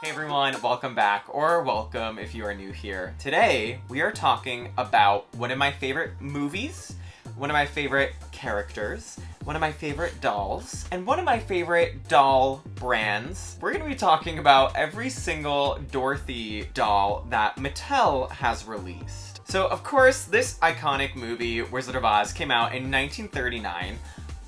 Hey everyone, welcome back, or welcome if you are new here. Today, we are talking about one of my favorite movies, one of my favorite characters, one of my favorite dolls, and one of my favorite doll brands. We're going to be talking about every single Dorothy doll that Mattel has released. So, of course, this iconic movie, Wizard of Oz, came out in 1939.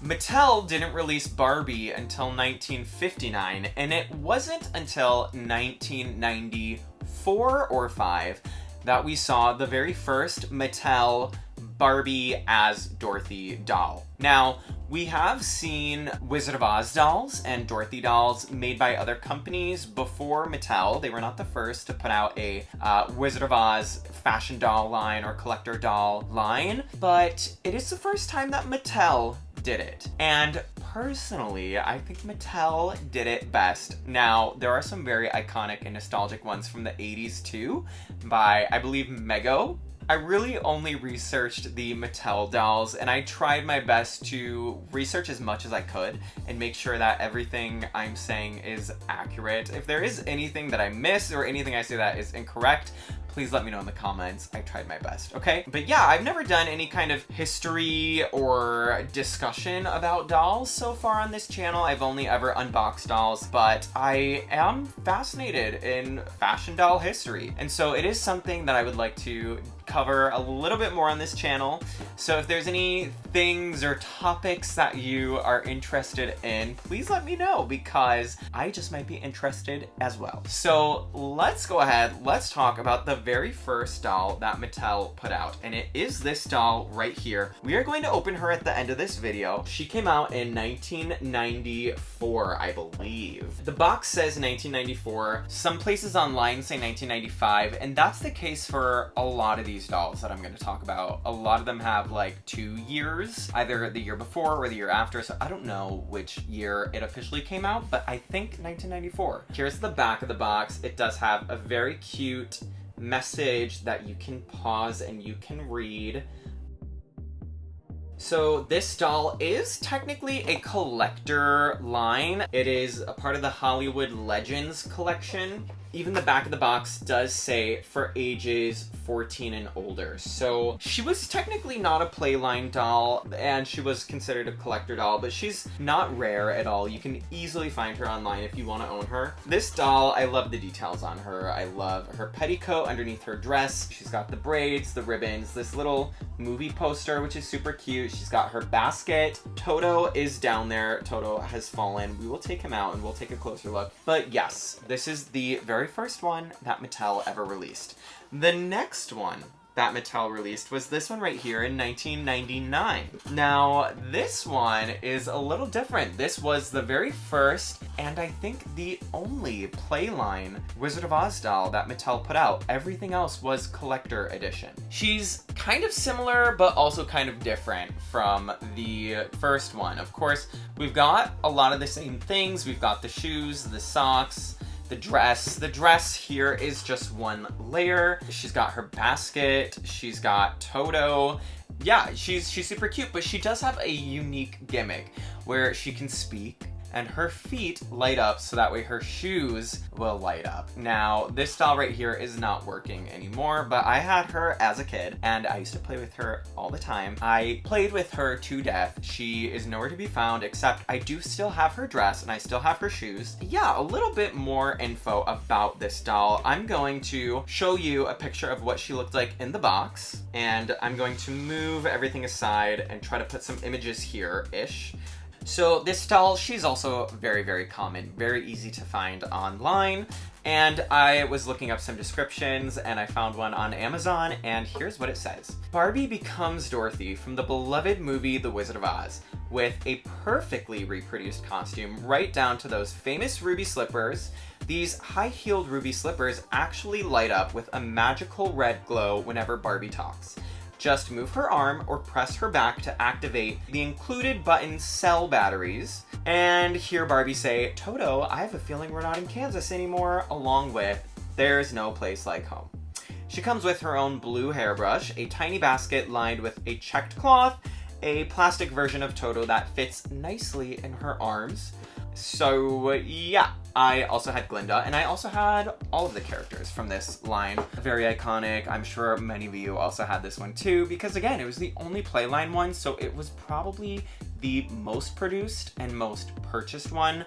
Mattel didn't release Barbie until 1959, and it wasn't until 1994 or 5 that we saw the very first Mattel Barbie as Dorothy doll. Now, we have seen Wizard of Oz dolls and Dorothy dolls made by other companies before Mattel. They were not the first to put out a Wizard of Oz fashion doll line or collector doll line, but it is the first time that Mattel did it. And personally, I think Mattel did it best. Now, there are some very iconic and nostalgic ones from the 80s too, by, I believe, Mego. I really only researched the Mattel dolls, and I tried my best to research as much as I could and make sure that everything I'm saying is accurate. If there is anything that I missed or anything I say that is incorrect, please let me know in the comments. I tried my best, okay? But yeah, I've never done any kind of history or discussion about dolls so far on this channel. I've only ever unboxed dolls, but I am fascinated in fashion doll history. And so it is something that I would like to cover a little bit more on this channel. So if there's any things or topics that you are interested in, please let me know, because I just might be interested as well. So let's go ahead, let's talk about the very first doll that Mattel put out, and it is this doll right here. We are going to open her at the end of this video. She came out in 1994, I believe. The box says 1994. Some places online say 1995, and that's the case for a lot of these dolls that I'm going to talk about. A lot of them have like 2 years, either the year before or the year after, so I don't know which year it officially came out, but I think 1994. Here's the back of the box. It does have a very cute message that you can pause and you can read. So this doll is technically a collector line. It is a part of the Hollywood Legends collection. Even the back of the box does say for ages 14 and older. So she was technically not a playline doll, and she was considered a collector doll, but she's not rare at all. You can easily find her online if you want to own her. This doll, I love the details on her. I love her petticoat underneath her dress. She's got the braids, the ribbons, this little movie poster, which is super cute. She's got her basket. Toto is down there. Toto has fallen. We will take him out and we'll take a closer look. But yes, this is the very first one that Mattel ever released. The next one that Mattel released was this one right here in 1999. Now, this one is a little different. This was the very first, and I think the only playline Wizard of Oz doll that Mattel put out. Everything else was collector edition. She's kind of similar, but also kind of different from the first one. Of course, we've got a lot of the same things. We've got the shoes, the socks, the dress. The dress here is just one layer. She's got her basket. She's got Toto. Yeah, she's super cute, but she does have a unique gimmick where she can speak and her feet light up so that way her shoes will light up. Now, this doll right here is not working anymore, but I had her as a kid and I used to play with her all the time. I played with her to death. She is nowhere to be found, except I do still have her dress and I still have her shoes. Yeah, a little bit more info about this doll. I'm going to show you a picture of what she looked like in the box, and I'm going to move everything aside and try to put some images here-ish. So this doll, she's also very, very common, very easy to find online. And I was looking up some descriptions and I found one on Amazon, and here's what it says. Barbie becomes Dorothy from the beloved movie The Wizard of Oz with a perfectly reproduced costume right down to those famous ruby slippers. These high-heeled ruby slippers actually light up with a magical red glow whenever Barbie talks. Just move her arm or press her back to activate the included button cell batteries. And hear Barbie say, "Toto, I have a feeling we're not in Kansas anymore," along with, "There's no place like home." She comes with her own blue hairbrush, a tiny basket lined with a checked cloth, a plastic version of Toto that fits nicely in her arms, So yeah, I also had Glinda, and I also had all of the characters from this line. Very iconic. I'm sure many of you also had this one too, because again, it was the only playline one, so it was probably the most produced and most purchased one.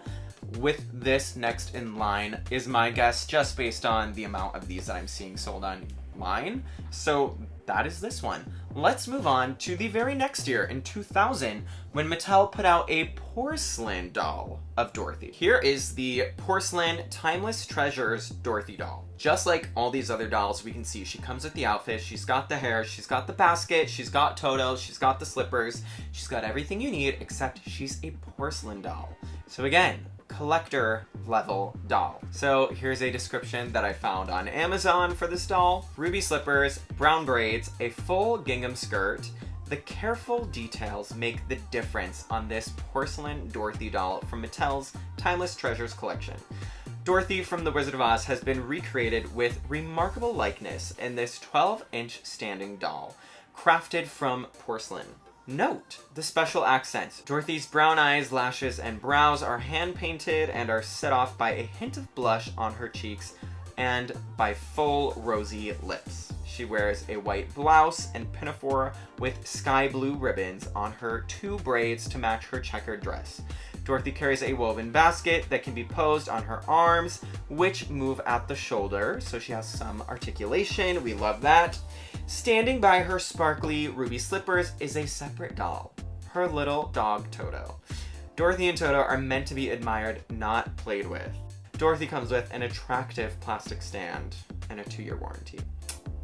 With this next in line is my guess, just based on the amount of these that I'm seeing sold online. So that is this one. Let's move on to the very next year, in 2000, when Mattel put out a porcelain doll of Dorothy. Here is the Porcelain Timeless Treasures Dorothy doll. Just like all these other dolls, we can see she comes with the outfit, she's got the hair, she's got the basket, she's got Toto, she's got the slippers, she's got everything you need, except she's a porcelain doll. So again, collector level doll. So here's a description that I found on Amazon for this doll. Ruby slippers, brown braids, a full gingham skirt. The careful details make the difference on this porcelain Dorothy doll from Mattel's Timeless Treasures collection. Dorothy from The Wizard of Oz has been recreated with remarkable likeness in this 12-inch standing doll, crafted from porcelain. Note the special accents. Dorothy's brown eyes, lashes, and brows are hand-painted and are set off by a hint of blush on her cheeks and by full rosy lips. She wears a white blouse and pinafore with sky blue ribbons on her 2 braids to match her checkered dress. Dorothy carries a woven basket that can be posed on her arms, which move at the shoulder, so she has some articulation. We love that. Standing by her sparkly ruby slippers is a separate doll, her little dog Toto. Dorothy and Toto are meant to be admired, not played with. Dorothy comes with an attractive plastic stand and a 2-year warranty,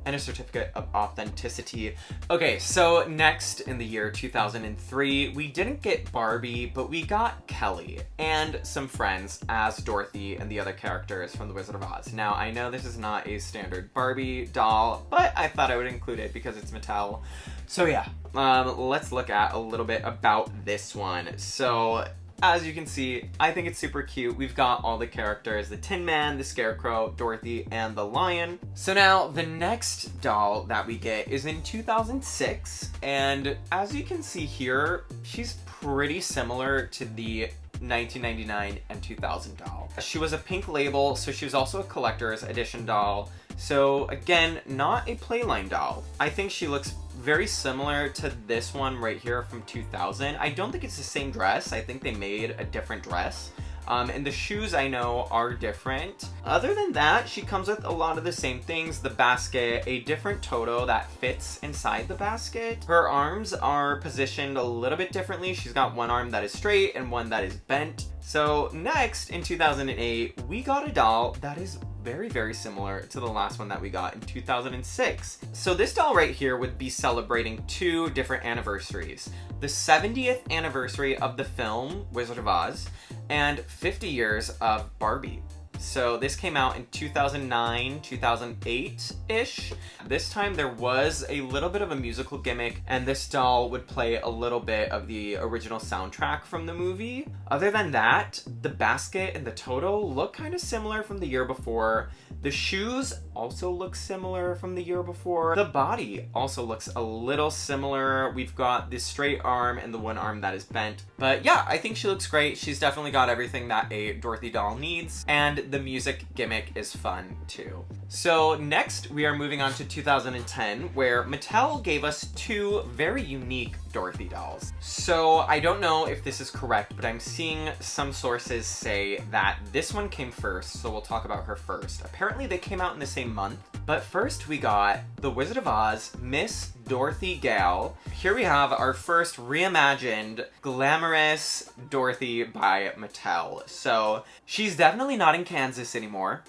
and a certificate of authenticity. Okay, so next in the year 2003, we didn't get Barbie, but we got Kelly and some friends as Dorothy and the other characters from The Wizard of Oz. Now, I know this is not a standard Barbie doll, but I thought I would include it because it's Mattel. So yeah, let's look at a little bit about this one. So, as you can see, I think it's super cute. We've got all the characters, the Tin Man, the Scarecrow, Dorothy, and the Lion. So now, the next doll that we get is in 2006, and as you can see here, she's pretty similar to the 1999 and 2000 doll. She was a pink label, so she was also a collector's edition doll. So again, not a playline doll. I think she looks very similar to this one right here from 2000. I don't think it's the same dress. I think they made a different dress. And the shoes I know are different. Other than that, she comes with a lot of the same things. The basket, a different Toto that fits inside the basket. Her arms are positioned a little bit differently. She's got one arm that is straight and one that is bent. So next, in 2008, we got a doll that is very, very similar to the last one that we got in 2006. So this doll right here would be celebrating 2 different anniversaries. The 70th anniversary of the film Wizard of Oz and 50 years of Barbie. So this came out in 2009, 2008-ish. This time there was a little bit of a musical gimmick, and this doll would play a little bit of the original soundtrack from the movie. Other than that, the basket and the Toto look kind of similar from the year before. The shoes also look similar from the year before. The body also looks a little similar. We've got the straight arm and the one arm that is bent. But yeah, I think she looks great. She's definitely got everything that a Dorothy doll needs. And the music gimmick is fun too. So next we are moving on to 2010, where Mattel gave us 2 very unique Dorothy dolls. So I don't know if this is correct, but I'm seeing some sources say that this one came first, so we'll talk about her first. Apparently they came out in the same month, but first we got The Wizard of Oz, Miss Dorothy Gale. Here we have our first reimagined glamorous Dorothy by Mattel. So she's definitely not in Kansas anymore.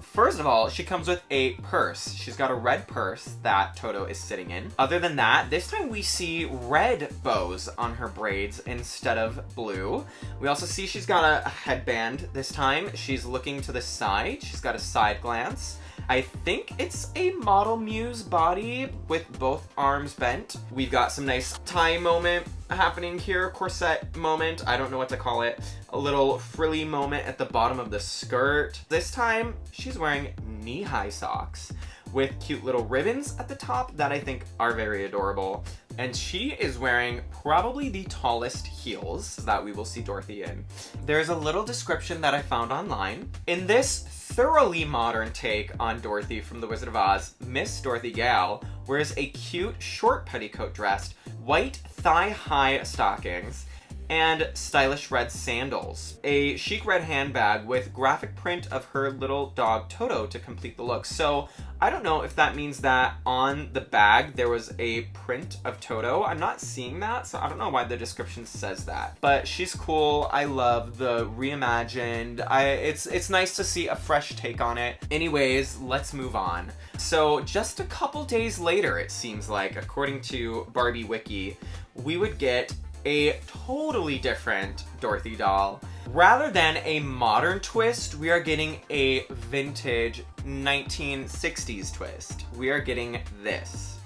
First of all, she comes with a purse. She's got a red purse that Toto is sitting in. Other than that, this time we see red bows on her braids instead of blue. We also see she's got a headband this time. She's looking to the side. She's got a side glance. I think it's a model muse body with both arms bent. We've got some nice tie moment happening here, corset moment, I don't know what to call it. A little frilly moment at the bottom of the skirt. This time, she's wearing knee-high socks with cute little ribbons at the top that I think are very adorable. and she is wearing probably the tallest heels that we will see Dorothy in. There's a little description that I found online. In this thoroughly modern take on Dorothy from The Wizard of Oz, Miss Dorothy Gale wears a cute short petticoat dress, white thigh-high stockings, and stylish red sandals. A chic red handbag with graphic print of her little dog Toto to complete the look. So I don't know if that means that on the bag there was a print of Toto. I'm not seeing that, so I don't know why the description says that. But she's cool. I love the reimagined. It's nice to see a fresh take on it. Anyways, let's move on. So just a couple days later, it seems like, according to Barbie Wiki, we would get a totally different Dorothy doll. Rather than a modern twist, we are getting a vintage 1960s twist. We are getting this.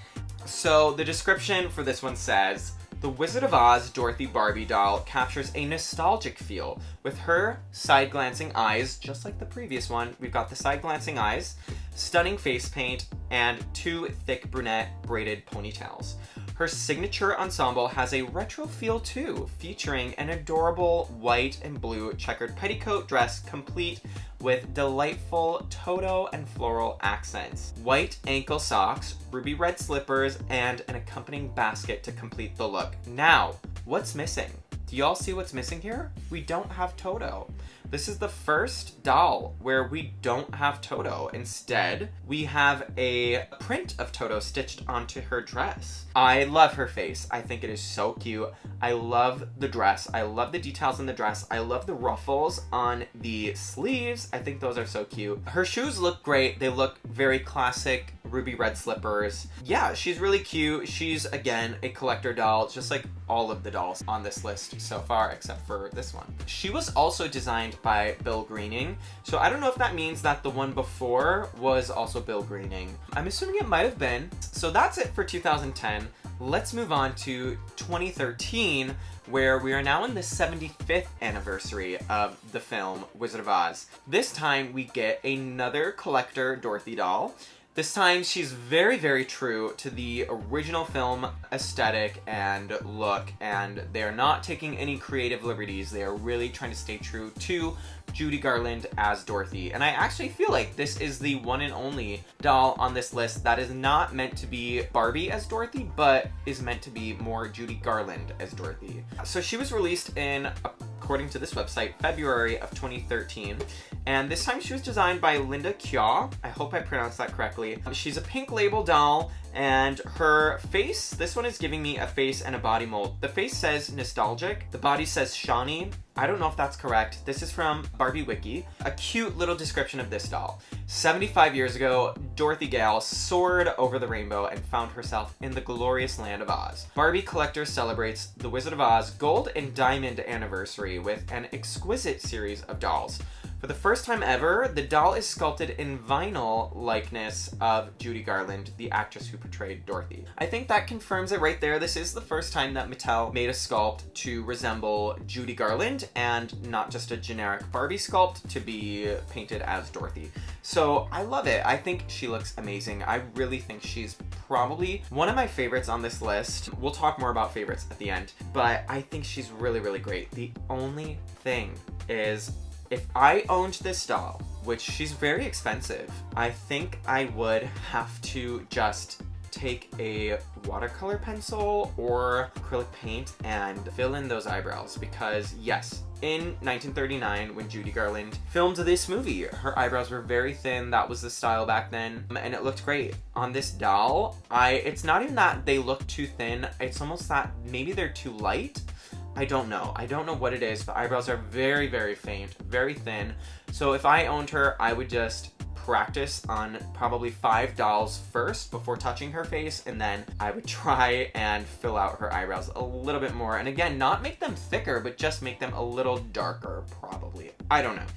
So the description for this one says, "The Wizard of Oz Dorothy Barbie doll captures a nostalgic feel with her side-glancing eyes," just like the previous one. We've got the side-glancing eyes, stunning face paint, and 2 thick brunette braided ponytails. Her signature ensemble has a retro feel too, featuring an adorable white and blue checkered petticoat dress complete with delightful Toto and floral accents, white ankle socks, ruby red slippers, and an accompanying basket to complete the look. Now, what's missing? Do y'all see what's missing here? We don't have Toto. This is the first doll where we don't have Toto. Instead, we have a print of Toto stitched onto her dress. I love her face. I think it is so cute. I love the dress. I love the details in the dress. I love the ruffles on the sleeves. I think those are so cute. Her shoes look great. They look very classic ruby red slippers. Yeah, she's really cute. She's, again, a collector doll, just like all of the dolls on this list so far, except for this one. She was also designed by Bill Greening, so I don't know if that means that the one before was also Bill Greening. I'm assuming it might have been. So that's it for 2010. Let's move on to 2013, where we are now in the 75th anniversary of the film Wizard of Oz. This time we get another collector Dorothy doll. This time she's very, very true to the original film aesthetic and look, and they're not taking any creative liberties. They are really trying to stay true to Judy Garland as Dorothy. And I actually feel like this is the one and only doll on this list that is not meant to be Barbie as Dorothy, but is meant to be more Judy Garland as Dorothy. So she was released in, according to this website, February of 2013. And this time she was designed by Linda Kyaw. I hope I pronounced that correctly. She's a pink label doll, and her face, this one is giving me a face and a body mold. The face says nostalgic, the body says Shawnee. I don't know if that's correct. This is from Barbie Wiki. A cute little description of this doll. 75 years ago, Dorothy Gale soared over the rainbow and found herself in the glorious land of Oz. Barbie Collector celebrates the Wizard of Oz Gold and Diamond anniversary with an exquisite series of dolls. For the first time ever, the doll is sculpted in vinyl likeness of Judy Garland, the actress who portrayed Dorothy. I think that confirms it right there. This is the first time that Mattel made a sculpt to resemble Judy Garland and not just a generic Barbie sculpt to be painted as Dorothy. So I love it. I think she looks amazing. I really think she's probably one of my favorites on this list. We'll talk more about favorites at the end, but I think she's really, really great. The only thing is, if I owned this doll, which she's very expensive, I think I would have to just take a watercolor pencil or acrylic paint and fill in those eyebrows, because yes, in 1939, when Judy Garland filmed this movie, her eyebrows were very thin. That was the style back then, and it looked great. On this doll, it's not even that they look too thin, it's almost that maybe they're too light. I don't know what it is. The eyebrows are very, very faint, very thin. So if I owned her, I would just practice on probably 5 dolls first before touching her face, and then I would try and fill out her eyebrows a little bit more. And again, not make them thicker, but just make them a little darker, probably. I don't know.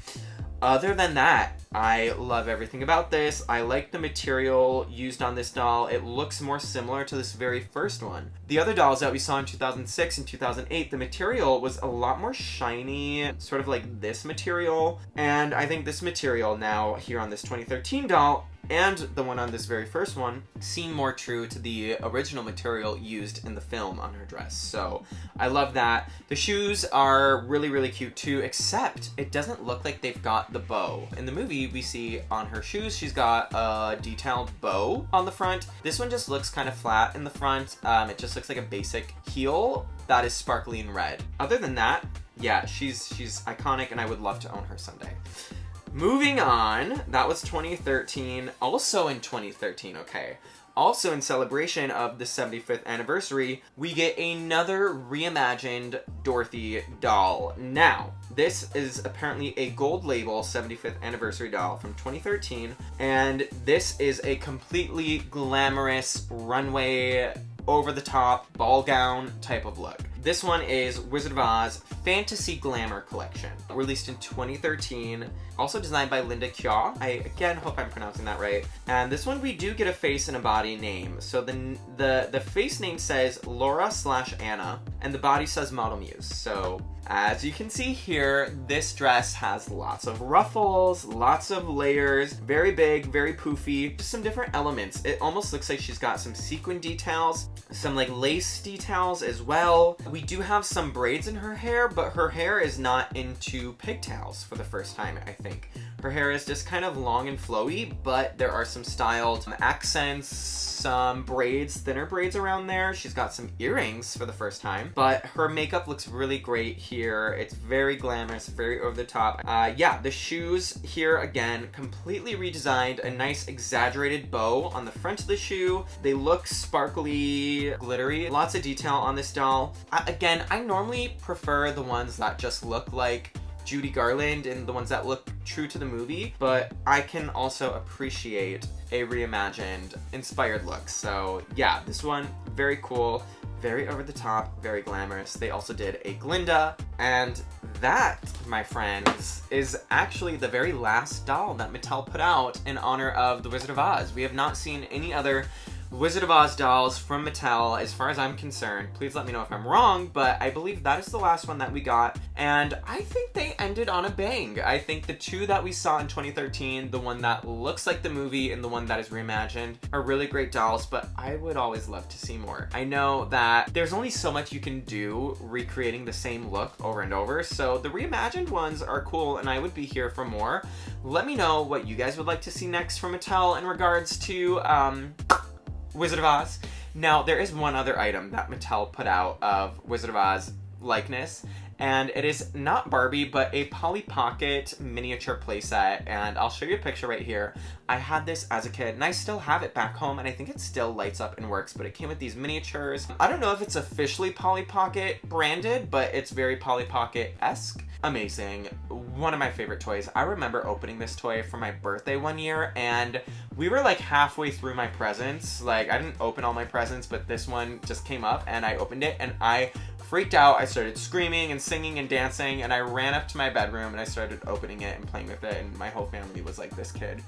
Other than that, I love everything about this. I like the material used on this doll. It looks more similar to this very first one. The other dolls that we saw in 2006 and 2008, the material was a lot more shiny, sort of like this material. And I think this material now here on this 2013 doll and the one on this very first one seem more true to the original material used in the film on her dress. So I love that. The shoes are really, really cute too, except it doesn't look like they've got the bow. In the movie, we see on her shoes, she's got a detailed bow on the front. This one just looks kind of flat in the front. It just looks like a basic heel that is sparkly and red. Other than that, yeah, she's iconic, and I would love to own her someday. Moving on, that was 2013. Also in 2013, okay. Also in celebration of the 75th anniversary, we get another reimagined Dorothy doll. Now, this is apparently a gold label 75th anniversary doll from 2013, and this is a completely glamorous runway, over-the-top ball gown type of look. This one is Wizard of Oz Fantasy Glamour Collection, released in 2013, also designed by Linda Kjaw. I again hope I'm pronouncing that right. And this one we do get a face and a body name. So the face name says Laura/Anna, and the body says Model Muse. So as you can see here, this dress has lots of ruffles, lots of layers, very big, very poofy, just some different elements. It almost looks like she's got some sequin details, some like lace details as well. We do have some braids in her hair, but her hair is not into pigtails for the first time, I think. Her hair is just kind of long and flowy, but there are some styled accents, some braids, thinner braids around there. She's got some earrings for the first time, but her makeup looks really great here. It's very glamorous, very over the top. Yeah, the shoes here, again, completely redesigned. A nice exaggerated bow on the front of the shoe. They look sparkly, glittery. Lots of detail on this doll. Again, I normally prefer the ones that just look like Judy Garland and the ones that look true to the movie, but I can also appreciate a reimagined, inspired look. So yeah, this one, very cool, very over the top, very glamorous. They also did a Glinda, and that, my friends, is actually the very last doll that Mattel put out in honor of The Wizard of Oz. We have not seen any other Wizard of Oz dolls from Mattel, as far as I'm concerned. Please let me know if I'm wrong, but I believe that is the last one that we got, and I think they ended on a bang. I think the two that we saw in 2013, the one that looks like the movie and the one that is reimagined, are really great dolls, but I would always love to see more. I know that there's only so much you can do recreating the same look over and over, so the reimagined ones are cool, and I would be here for more. Let me know what you guys would like to see next from Mattel in regards to, Wizard of Oz. Now, there is one other item that Mattel put out of Wizard of Oz likeness, and it is not Barbie, but a Polly Pocket miniature playset, and I'll show you a picture right here. I had this as a kid, and I still have it back home, and I think it still lights up and works, but it came with these miniatures. I don't know if it's officially Polly Pocket branded, but it's very Polly Pocket-esque. Amazing. One of my favorite toys. I remember opening this toy for my birthday one year, and we were like halfway through my presents. Like, I didn't open all my presents, but this one just came up, and I opened it, and I freaked out. I started screaming and singing and dancing, and I ran up to my bedroom, and I started opening it and playing with it, and my whole family was like, this kid.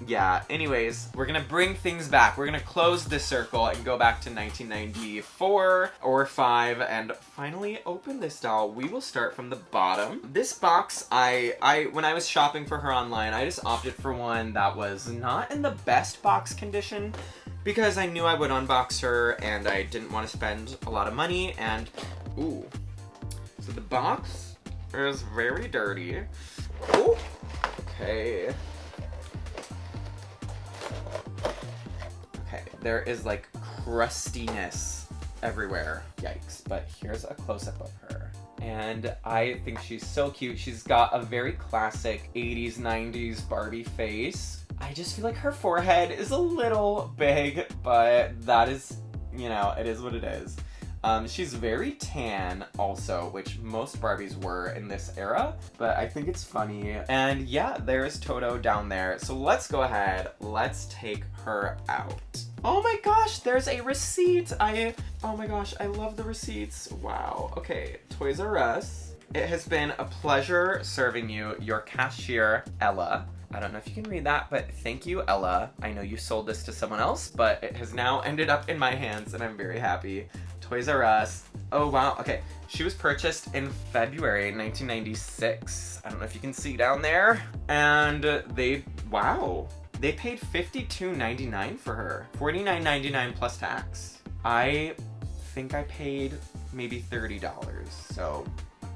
Yeah, anyways, we're gonna bring things back. We're gonna close this circle and go back to 1994 or 5 and finally open this doll. We will start from the bottom. This box, when I was shopping for her online, I just opted for one that was not in the best box condition because I knew I would unbox her and I didn't want to spend a lot of money, and ooh. So the box is very dirty. Ooh. Okay. There is like crustiness everywhere. Yikes. But here's a close-up of her. And I think she's so cute. She's got a very classic 80s, 90s Barbie face. I just feel like her forehead is a little big, but that is, you know, it is what it is. She's very tan also, which most Barbies were in this era, but I think it's funny. And yeah, there's Toto down there. So let's go ahead. Let's take her out. Oh my gosh, there's a receipt. Oh my gosh, I love the receipts. Wow. Okay, Toys R Us. It has been a pleasure serving you, your cashier, Ella. I don't know if you can read that, but thank you, Ella. I know you sold this to someone else, but it has now ended up in my hands, and I'm very happy. Toys R Us. Oh, wow. Okay. She was purchased in February 1996. I don't know if you can see down there. And wow. They paid $52.99 for her. $49.99 plus tax. I think I paid maybe $30. So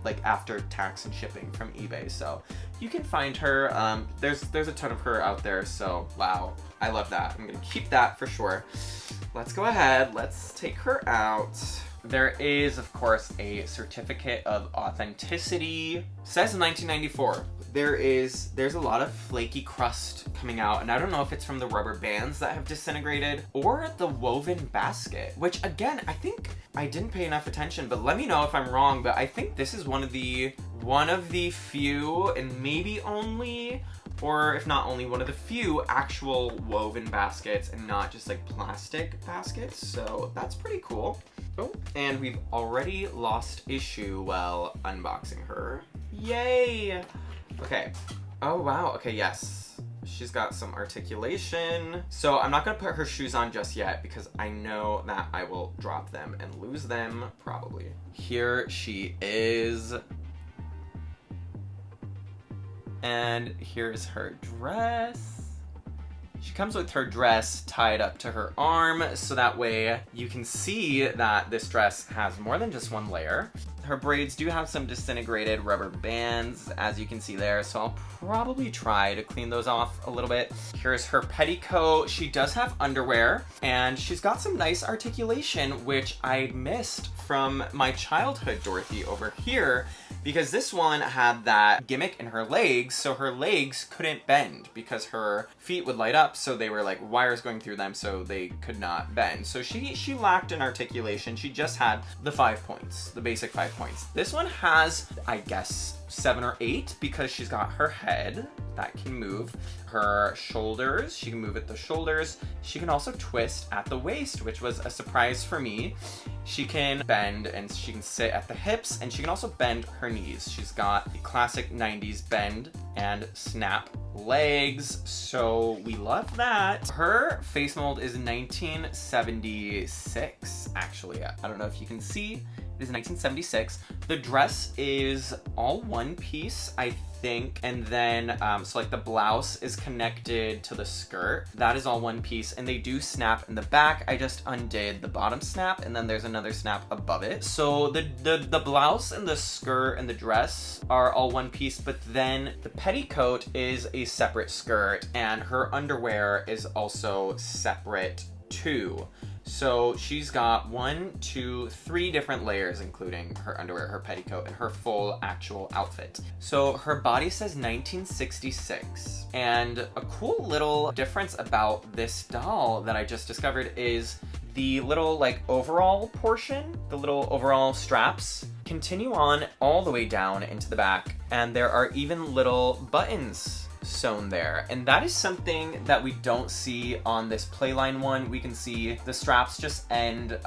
like after tax and shipping from eBay. So you can find her. There's a ton of her out there. So wow, I love that. I'm gonna keep that for sure. Let's go ahead. Let's take her out. There is, of course, a certificate of authenticity. Says 1994. There's a lot of flaky crust coming out, and I don't know if it's from the rubber bands that have disintegrated or the woven basket, which again, I think I didn't pay enough attention, but let me know if I'm wrong, but I think this is one of the few, and maybe only, or if not only, one of the few actual woven baskets and not just like plastic baskets. So that's pretty cool. Oh, and we've already lost issue while unboxing her. Yay! Okay. Oh, wow. Okay, yes. She's got some articulation. So I'm not gonna put her shoes on just yet because I know that I will drop them and lose them probably. Here she is. And here's her dress. She comes with her dress tied up to her arm, so that way you can see that this dress has more than just one layer. Her braids do have some disintegrated rubber bands, as you can see there, so I'll probably try to clean those off a little bit. Here's her petticoat. She does have underwear, and she's got some nice articulation, which I missed from my childhood Dorothy over here, because this one had that gimmick in her legs, so her legs couldn't bend because her feet would light up, so they were like wires going through them, so they could not bend. So she lacked an articulation. She just had the 5 points, the basic 5 points. This one has, I guess, 7 or 8 because she's got her head that can move, her shoulders, she can move at the shoulders, she can also twist at the waist, which was a surprise for me. She can bend and she can sit at the hips, and she can also bend her knees. She's got the classic 90s bend and snap legs, so we love that. Her face mold is 1976, actually. I don't know if you can see. It is 1976. The dress is all one piece, I think, and then so like the blouse is connected to the skirt. That is all one piece, and they do snap in the back. I just undid the bottom snap, and then there's another snap above it. So the blouse and the skirt and the dress are all one piece, but then the petticoat is a separate skirt, and her underwear is also separate too. So she's got 1, 2, 3 different layers, including her underwear, her petticoat, and her full actual outfit. So her body says 1966. And a cool little difference about this doll that I just discovered is the little like overall portion, the little overall straps continue on all the way down into the back. And there are even little buttons sewn there, and that is something that we don't see on this playline one. We can see the straps just end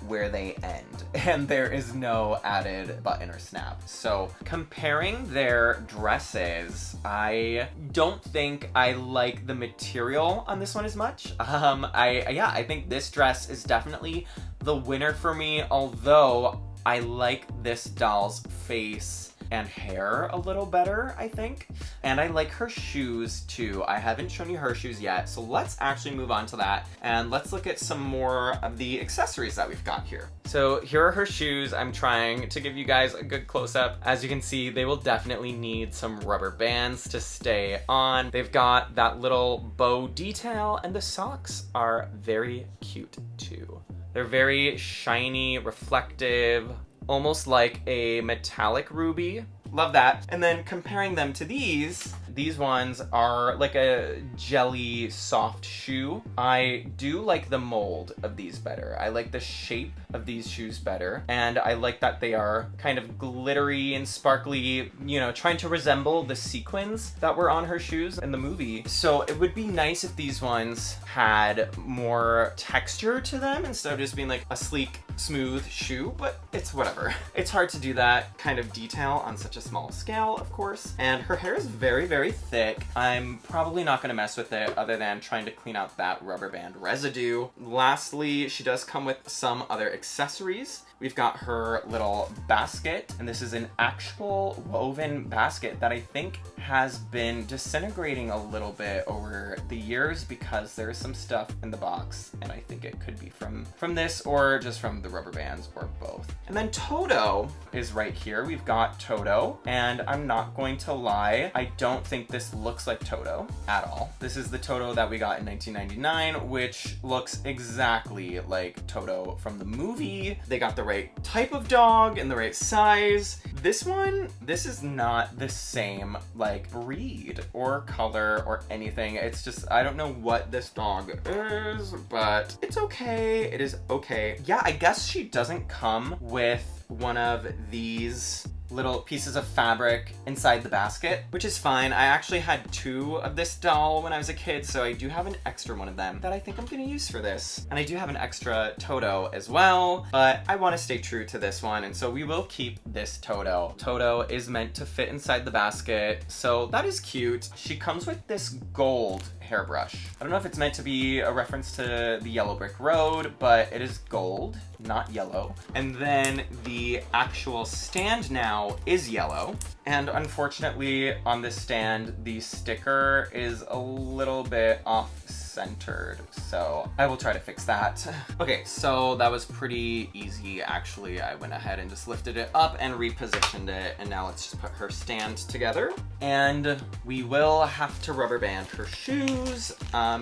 where they end, and there is no added button or snap. So comparing their dresses, I don't think I like the material on this one as much. I think this dress is definitely the winner for me, although I like this doll's face and hair a little better, I think. And I like her shoes too. I haven't shown you her shoes yet, so let's actually move on to that and let's look at some more of the accessories that we've got here. So here are her shoes. I'm trying to give you guys a good close-up. As you can see, they will definitely need some rubber bands to stay on. They've got that little bow detail, and the socks are very cute too. They're very shiny, reflective, almost like a metallic ruby. Love that. And then comparing them to these ones are like a jelly soft shoe. I do like the mold of these better. I like the shape of these shoes better. And I like that they are kind of glittery and sparkly, you know, trying to resemble the sequins that were on her shoes in the movie. So it would be nice if these ones had more texture to them instead of just being like a sleek, smooth shoe, but it's whatever. It's hard to do that kind of detail on such a small scale, of course. And her hair is very, very thick. I'm probably not gonna mess with it other than trying to clean out that rubber band residue. Lastly, she does come with some other accessories. We've got her little basket, and this is an actual woven basket that I think has been disintegrating a little bit over the years because there's some stuff in the box, and I think it could be from this or just from the rubber bands or both. And then Toto is right here. We've got Toto, and I'm not going to lie, I don't think this looks like Toto at all. This is the Toto that we got in 1999, which looks exactly like Toto from the movie. They got the right type of dog and the right size. This one, this is not the same like breed or color or anything. It's just, I don't know what this dog is, but it's okay. It is okay. Yeah, I guess she doesn't come with one of these little pieces of fabric inside the basket, which is fine. I actually had 2 of this doll when I was a kid, so I do have an extra one of them that I think I'm gonna use for this. And I do have an extra Toto as well, but I want to stay true to this one, and so we will keep this Toto. Toto is meant to fit inside the basket, so that is cute. She comes with this gold hairbrush. I don't know if it's meant to be a reference to the Yellow Brick Road, but it is gold, not yellow. And then the actual stand now is yellow. And unfortunately on this stand, the sticker is a little bit off-centered, so I will try to fix that. Okay, so that was pretty easy actually. I went ahead and just lifted it up and repositioned it, and now let's just put her stand together. And we will have to rubber band her shoes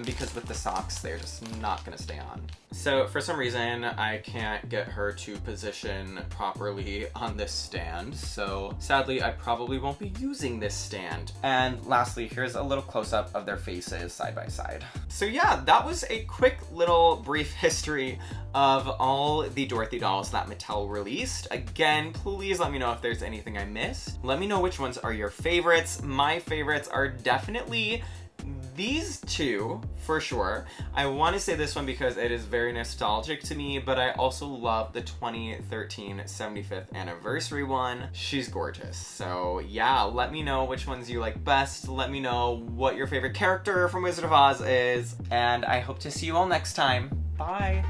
because with the socks, they're just not gonna stay on. So for some reason, I can't get her to position properly on this stand, so sadly, I probably won't be using this stand. And lastly, here's a little close-up of their faces side by side. So yeah, that was a quick little brief history of all the Dorothy dolls that Mattel released. Again, please let me know if there's anything I missed. Let me know which ones are your favorites. My favorites are definitely these 2, for sure. I want to say this one because it is very nostalgic to me, but I also love the 2013 75th anniversary one. She's gorgeous. So yeah, let me know which ones you like best. Let me know what your favorite character from Wizard of Oz is, and I hope to see you all next time. Bye!